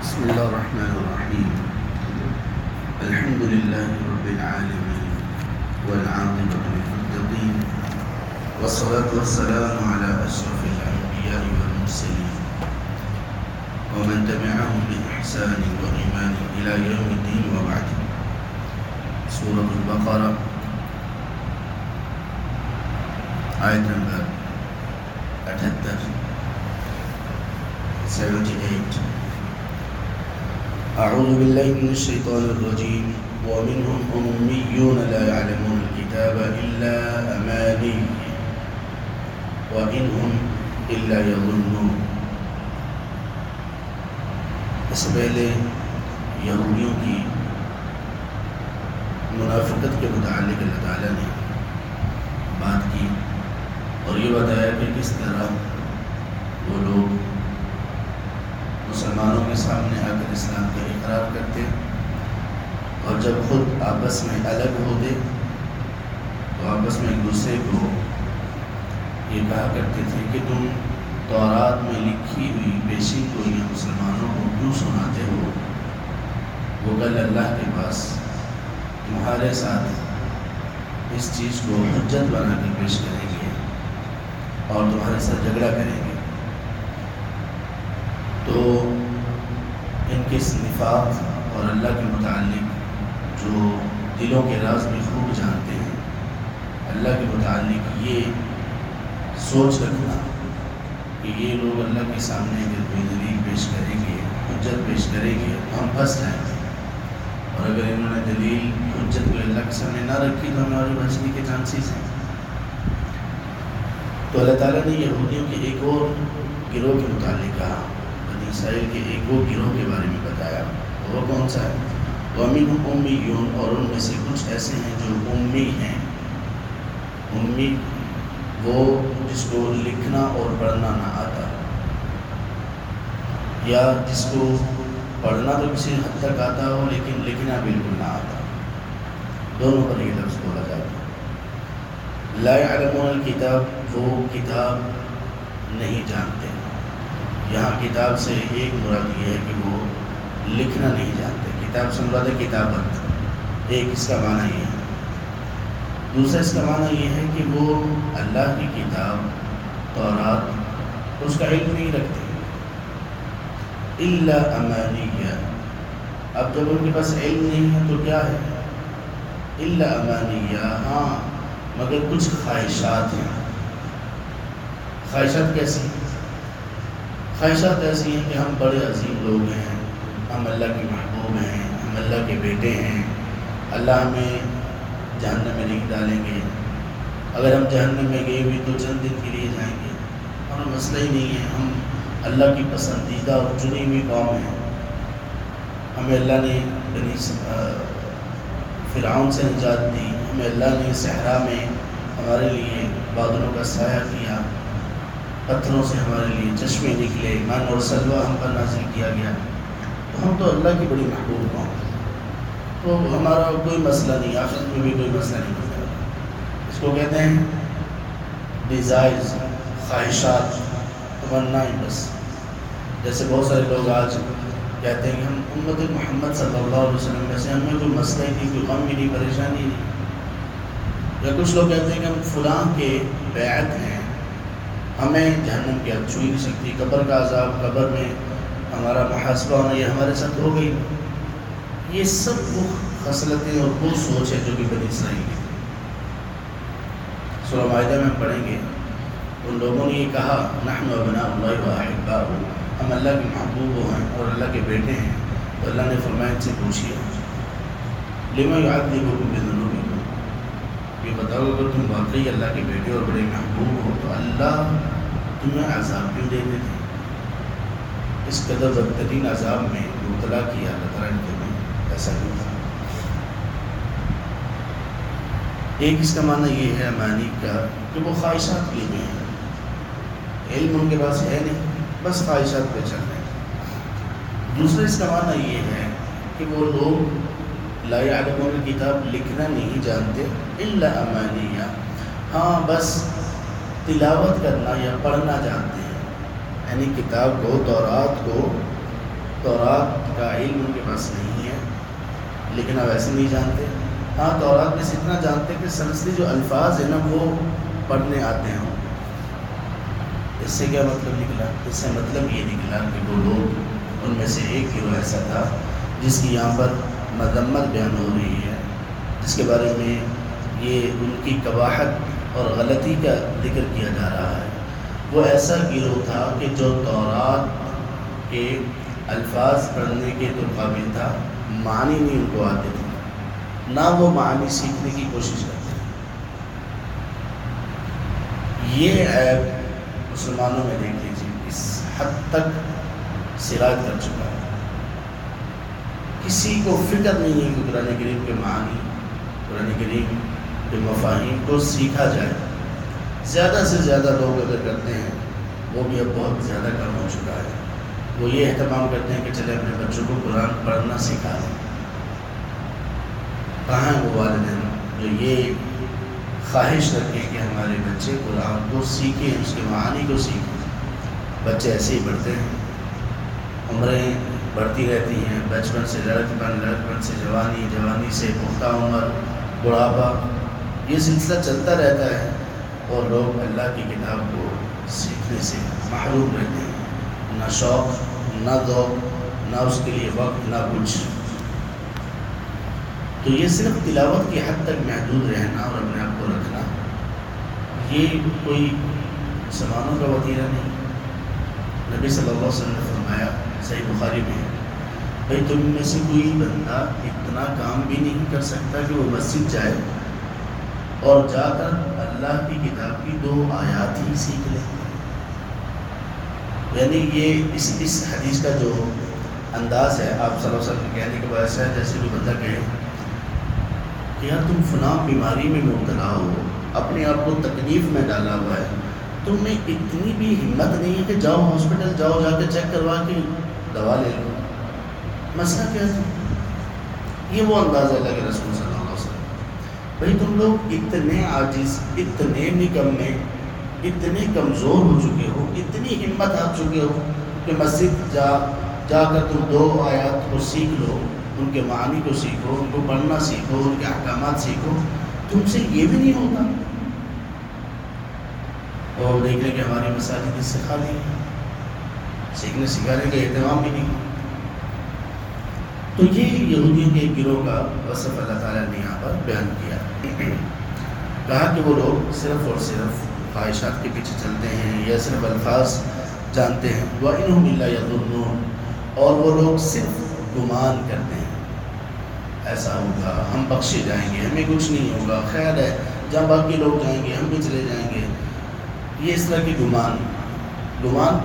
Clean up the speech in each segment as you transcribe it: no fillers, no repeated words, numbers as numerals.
بسم الله الرحمن الرحيم. الحمد لله رب العالمين والعاقبة للمتقين والصلاة والسلام على أشرف الأنبياء والمرسلين ومن تبعهم بإحسان وإيمان إلى يوم الدين وبعد. سورة البقرة آية نمبر 78. أعوذ بالله من الشيطان الرجيم. ومنهم أميون لا يعلمون الكتاب إلا أماني وإن هم إلا يظنون. اس سے پہلے یہودیوں کی منافقت کے متعلق اللہ تعالیٰ نے بات کی اور یہ بتایا کہ کس طرح وہ لوگ مسلمانوں کے سامنے آ کر اسلام کا اقرار کرتے اور جب خود آپس میں الگ ہوتے تو آپس میں ایک دوسرے کو یہ کہا کرتے تھے کہ تم تورات میں لکھی ہوئی پیشین گوئیاں مسلمانوں کو کیوں سناتے ہو؟ وہ کل اللہ کے پاس تمہارے ساتھ اس چیز کو حجت بنا کے پیش کریں گے اور تمہارے ساتھ جھگڑا کریں گے. تو ان کے نفاق اور اللہ کے متعلق جو دلوں کے راز بھی خوب جانتے ہیں، اللہ کے متعلق یہ سوچ رکھنا کہ یہ لوگ اللہ کے سامنے اگر کوئی دلیل پیش کریں گے، حجت پیش کریں گے تو ہم پھنس جائیں گے، اور اگر انہوں نے دلیل حجت کو اللہ کے سامنے نہ رکھی تو ہمارے بچنے کے چانسز ہیں. تو اللہ تعالیٰ نے یہودیوں کے ایک اور گروہ کے متعلق کہا، بنی اسرائیل کے ایک اور گروہ کے بارے میں بتایا. وہ کون سا ہے؟ وَمِنْهُمْ أُمِّيُّونَ، اور ان میں سے کچھ ایسے ہیں جو امی ہیں. امی وہ جس کو لکھنا اور پڑھنا نہ آتا، یا جس کو پڑھنا تو کسی حد تک آتا ہو لیکن لکھنا بالکل نہ آتا. دونوں پر یہ لفظ بولا جاتا ہے. لا يعلمون الکتاب، وہ کتاب نہیں جانتے. یہاں کتاب سے ایک مراد یہ ہے کہ وہ لکھنا نہیں جانتے. کتاب سے مراد ہے کتابت، ایک اس کا معنی یہ ہے. دوسرا اس کا معنی یہ ہے کہ وہ اللہ کی کتاب تورات اس کا علم نہیں رکھتے. الا امانیہ، اب جب ان کے پاس علم نہیں ہے تو کیا ہے؟ الا امانیہ، ہاں مگر کچھ خواہشات ہیں. خواہشات کیسی؟ خواہشات ایسی ہیں کہ ہم بڑے عظیم لوگ ہیں، ہم اللہ کے محبوب ہیں، ہم اللہ کے بیٹے ہیں، اللہ ہمیں جہنم میں نہیں ڈالیں گے، اگر ہم جہنم میں گئے بھی تو چند دن کے لیے جائیں گے، اور مسئلہ ہی نہیں ہے، ہم اللہ کی پسندیدہ اور چنی ہوئی قوم ہیں، ہمیں اللہ نے فرعون سے نجات دی، ہمیں اللہ نے صحرا میں ہمارے لیے بادلوں کا سایہ کیا، پتھروں سے ہمارے لیے چشمے نکلے، من اور سلوہ ہم پر نازل کیا گیا، تو ہم تو اللہ کی بڑی محبوب قوم ہیں، تو ہمارا کوئی مسئلہ نہیں، آخرت میں بھی کوئی مسئلہ نہیں ہوتا. اس کو کہتے ہیں ڈیزائرز، خواہشات، تمنائیں. بس جیسے بہت سارے لوگ آج کہتے ہیں کہ ہم امت محمد صلی اللہ علیہ وسلم میں سے ہمیں کوئی مسئلہ ہی نہیں، کوئی غم بھی نہیں، پریشانی نہیں. یا کچھ لوگ کہتے ہیں کہ ہم فلاں کے بیعت ہیں، ہمیں جہنم کی آگ چھو ہی نہیں سکتی، قبر کا عذاب، قبر میں ہمارا محاسبہ ہونا یہ ہمارے ساتھ ہو گئی. یہ سب وہ خصلتیں اور وہ سوچ ہے جو کہ بنی اسرائیل کی. سورہ مائدہ میں ہم پڑھیں گے ان لوگوں نے یہ کہا نحن ابناء اللہ واحباؤہ، ہم اللہ کے محبوب ہیں اور اللہ کے بیٹے ہیں. تو اللہ نے فرمایا ان سے پوچھیے لما یعذبکم بذنوبکم، یہ بتاؤ اگر تم واقعی اللہ کے بیٹے اور بڑے محبوب ہو تو اللہ تمہیں عذاب کیوں دے دیتے؟ اس قدر بدترین عذاب میں مبتلا کیا اللہ تعالیٰ نے تمہیں، ایسا کیوں تھا؟ ایک اس کا معنی یہ ہے امانی کا کہ وہ خواہشات لیے ہوئے ہیں، علم ان کے پاس ہے نہیں، بس خواہشات پہ چل رہے ہیں. دوسرا اس کا معنی یہ ہے کہ وہ لوگ لا یعلمون الکتاب، لکھنا نہیں جانتے، الا امانیہ، ہاں بس تلاوت کرنا یا پڑھنا جانتے ہیں، یعنی کتاب کو، تورات کو تورات کا علم ان کے پاس نہیں ہے، لیکن اب ایسے نہیں جانتے. ہاں تورات میں سے اتنا جانتے کہ سلسلے جو الفاظ ہیں نا وہ پڑھنے آتے ہیں. اس سے کیا مطلب نکلا؟ اس سے مطلب یہ نکلا کہ وہ لوگ ان میں سے ایک گروہ ایسا تھا جس کی یہاں پر مذمت بیان ہو رہی ہے، جس کے بارے میں یہ ان کی قباحت اور غلطی کا ذکر کیا جا رہا ہے. وہ ایسا گروہ تھا کہ جو تورات کے الفاظ پڑھنے کے تو قابل تھا، معنی نہیں ان کو آتے تھے، نہ وہ معنی سیکھنے کی کوشش کرتے تھے. یہ عیب مسلمانوں میں دیکھ لیجیے اس حد تک سراج کر چکا ہے. کسی کو فکر نہیں ہے کہ قرآن کریم کے معنی، قرآن کریم کے مفاہیم کو سیکھا جائے. زیادہ سے زیادہ لوگ اگر کرتے ہیں، وہ بھی اب بہت زیادہ کم ہو چکا ہے، وہ یہ اہتمام کرتے ہیں کہ چلے اپنے بچوں کو قرآن پڑھنا سکھا دیں. کہاں ہیں وہ والدین جو یہ خواہش رکھیں کہ ہمارے بچے قرآن کو سیکھیں، اس کے معانی کو سیکھیں؟ بچے ایسے ہی بڑھتے ہیں، عمریں بڑھتی رہتی ہیں، بچپن سے لڑکپن، لڑکپن سے جوانی، جوانی سے پختہ عمر، بڑھاپا، یہ سلسلہ چلتا رہتا ہے اور لوگ اللہ کی کتاب کو سیکھنے سے محروم رہتے ہیں. نہ شوق، نہ ذوق، نہ اس کے لیے وقت، نہ کچھ. تو یہ صرف تلاوت کی حد تک محدود رہنا اور اپنے آپ کو رکھنا، یہ کوئی مسلمانوں کا وتیرہ نہیں. نبی صلی اللہ علیہ وسلم نے فرمایا صحیح بخاری میں، بھائی تم میں سے کوئی بندہ اتنا کام بھی نہیں کر سکتا کہ وہ مسجد جائے اور جا کر اللہ کی کتاب کی 2 آیات ہی سیکھ لے. یعنی یہ اس حدیث کا جو انداز ہے آپ صلی اللہ علیہ وسلم کے کہنے کے بعد ایسا ہے جیسے کوئی بندہ کہے کہ یار تم فلاں بیماری میں مبتلا ہو، اپنے آپ کو تکلیف میں ڈالا ہوا ہے، تم میں اتنی بھی ہمت نہیں ہے کہ جاؤ ہاسپٹل، جاؤ جا کے چیک کروا کے دوا لے لو. مسئلہ کیا ہے؟ یہ وہ انداز ہے اللہ کے رسول صلی اللہ علیہ وسلم. بھائی تم لوگ اتنے عاجز، اتنے نکمے، اتنے کمزور ہو چکے ہو، اتنی ہمت آ چکے ہو کہ مسجد جا کر تم 2 آیات کو سیکھ لو، ان کے معنی کو سیکھو، ان کو پڑھنا سیکھو، ان کے احکامات سیکھو. تم سے یہ بھی نہیں ہوتا. اور دیکھ لیں کہ ہماری مساجد اس سے خالی ہے، سیکھنے سکھانے کا اہتمام بھی نہیں. تو یہ یہودیوں کے ایک گروہ کا وصف اللہ تعالیٰ نے یہاں پر بیان کیا. کہا کہ وہ لوگ صرف اور صرف خواہشات کے پیچھے چلتے ہیں یا صرف الفاظ جانتے ہیں. وَإِنْهُمْ إِلَّا يَظُنُّونَ، اور وہ لوگ صرف گمان کرتے ہیں ایسا ہوگا، ہم بخشے جائیں گے، ہمیں کچھ نہیں ہوگا، خیال ہے جہاں باقی لوگ جائیں گے ہم بھی چلے جائیں گے. یہ اس طرح کی گمان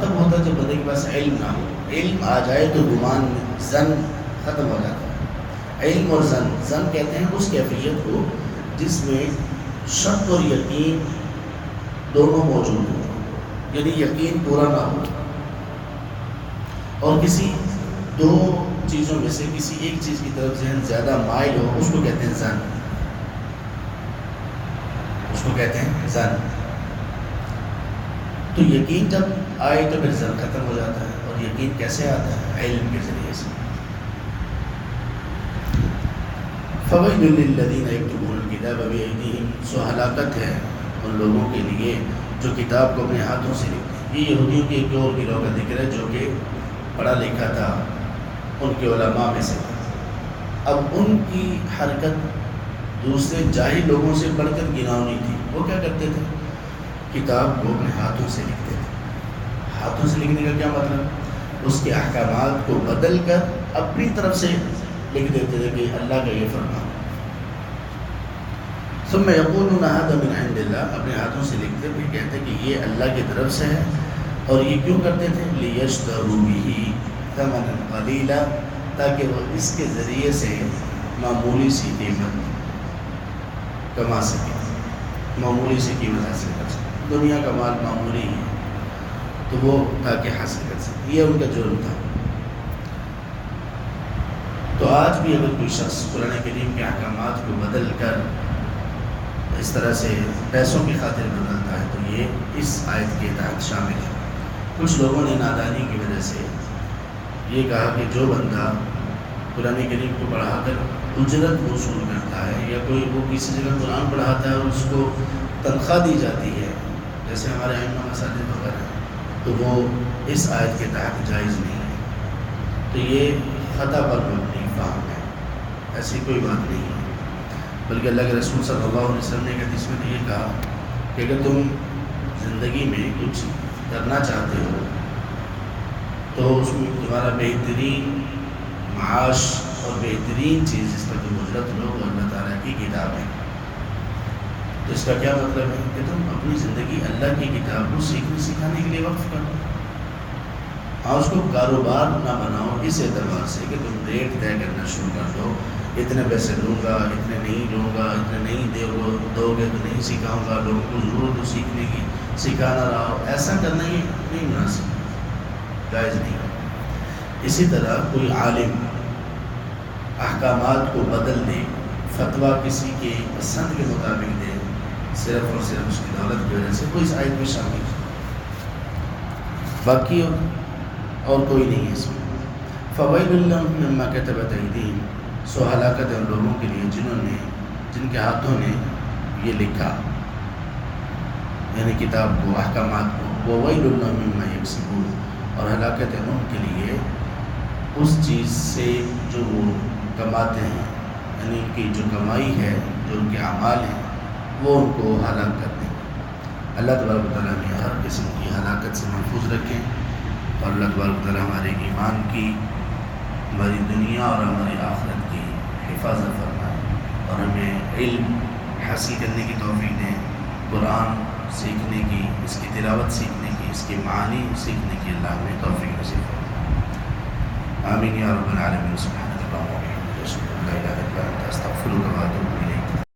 تب ہوتا ہے جب بندے کے پاس علم نہ ہو. علم آ جائے تو گمان، ظن ختم ہو جاتا ہے. علم اور ظن کہتے ہیں اس کیفیت کو جس میں شک اور یقین دونوں موجود ہوں، یعنی یقین پورا نہ ہو اور کسی 2 چیزوں میں سے کسی ایک چیز کی طرف ذہن زیادہ مائل ہو، اس کو کہتے ہیں ظن. اس کو کہتے ہیں ظن. تو یقین جب آئے تو پھر ظن ختم ہو جاتا ہے. اور یقین کیسے آتا ہے؟ علم کے ذریعے سے. فَوَيْلٌ لِّلَّذِينَ يَكْتُبُونَ الْكِتَابَ بِأَيْدِيهِمْ، سو ہلاکت ہے ان لوگوں کے لیے جو کتاب کو اپنے ہاتھوں سے لکھتے ہیں. یہ یہودیوں کے ایک اور گروہ کا ذکر ہے جو کہ پڑھا لکھا تھا، ان کے علماء میں سے تھا. اب ان کی حرکت دوسرے جاہل لوگوں سے بڑھ کر گناؤنی تھی. وہ کیا کرتے تھے؟ کتاب کو اپنے ہاتھوں سے لکھتے تھے. ہاتھوں سے لکھنے کا کیا مطلب؟ اس کے احکامات کو بدل کر اپنی طرف سے لکھ دیتے تھے کہ اللہ کا یہ فرمان. ثم یقولون ھذا من عند اللہ، اپنے ہاتھوں سے لکھتے پھر کہتے کہ یہ اللہ کی طرف سے ہے. اور یہ کیوں کرتے تھے؟ لیشتروا به ثمنا قلیلا، تاکہ وہ اس کے ذریعے سے معمولی سی قیمت کما سکے، معمولی سی قیمت حاصل کر سکے. دنیا کا مال معمولی ہے تو وہ تاکہ حاصل کر سکے. یہ ان کا جرم تھا. تو آج بھی اگر کوئی شخص قرآن کریم کے احکامات کو بدل کر اس طرح سے پیسوں کی خاطر بدلتا ہے تو یہ اس آیت کے تحت شامل ہے. کچھ لوگوں نے نادانی کی وجہ سے یہ کہا کہ جو بندہ قرآن کریم کو پڑھا کر اجرت وصول کرتا ہے، یا کوئی وہ کسی جگہ قرآن پڑھاتا ہے اور اس کو تنخواہ دی جاتی ہے جیسے ہمارے ائمہ مساجد وغیرہ، تو وہ اس آیت کے تحت جائز نہیں ہے۔ تو یہ خطا پر مبنی فہم ہے، ایسی کوئی بات نہیں ہے، بلکہ اللہ کے رسول صلی اللہ علیہ وسلم نے ایک حدیث میں تو یہ کہا کہ اگر تم زندگی میں کچھ کرنا چاہتے ہو تو اس میں تمہارا بہترین معاش اور بہترین چیز جس پر تم اجرت لو وہ اللہ تعالیٰ کی کتاب ہے۔ تو اس کا کیا مطلب ہے کہ تم اپنی زندگی اللہ کی کتاب کو سیکھنے سکھانے کے لیے وقف کرو، ہاں اس کو کاروبار نہ بناؤ اس اعتبار سے کہ تم ریٹ طے کرنا شروع کر دو، اتنے پیسے لوں گا، اتنے نہیں لوں گا، اتنے نہیں دو گے تو نہیں سکھاؤں گا، لوگوں کو ضرورت ہو سیکھنے کی، سکھانا رہا، ایسا کرنا یہ نہیں مناسب، جائز نہیں۔ اسی طرح کوئی عالم احکامات کو بدل دے، فتویٰ کسی کے پسند کے مطابق دے، صرف اور صرف اس کی دولت کی وجہ سے، کوئی اس آیت میں شامل ہے، باقی اور کوئی نہیں ہے اس میں۔ فَوَيْلٌ لَّهُم مِّمَّا كَتَبَتْ أَيْدِيهِمْ، سو ہلاکت ہے ان لوگوں کے لیے جن کے ہاتھوں نے یہ لکھا، یعنی کتاب کو، احکامات کو۔ وَوَيْلٌ لَّهُم مِّمَّا يَكْسِبُونَ، اور ہلاکت ہے ان کے لیے اس چیز سے جو وہ کماتے ہیں، یعنی ان کی جو کمائی ہے، جو ان کے اعمال ہیں، وہ ان کو ہلاک کر دیں۔ اللہ تبارک و تعالیٰ نے ہر قسم کی ہلاکت سے محفوظ رکھیں، اور اللہ تبارک و تعالیٰ ہمارے ایمان کی، ہماری دنیا اور ہماری آخرت کی حفاظت فرمائے، اور ہمیں علم حاصل کرنے کی توفیق دیں، قرآن سیکھنے کی، اس کی تلاوت سیکھنے کی، اس کے معانی سیکھنے کی اللہ ہمیں توفیق نصیب فرمائے۔ آمین یا رب العالمین۔ سبحانک اللہم و بحمدک۔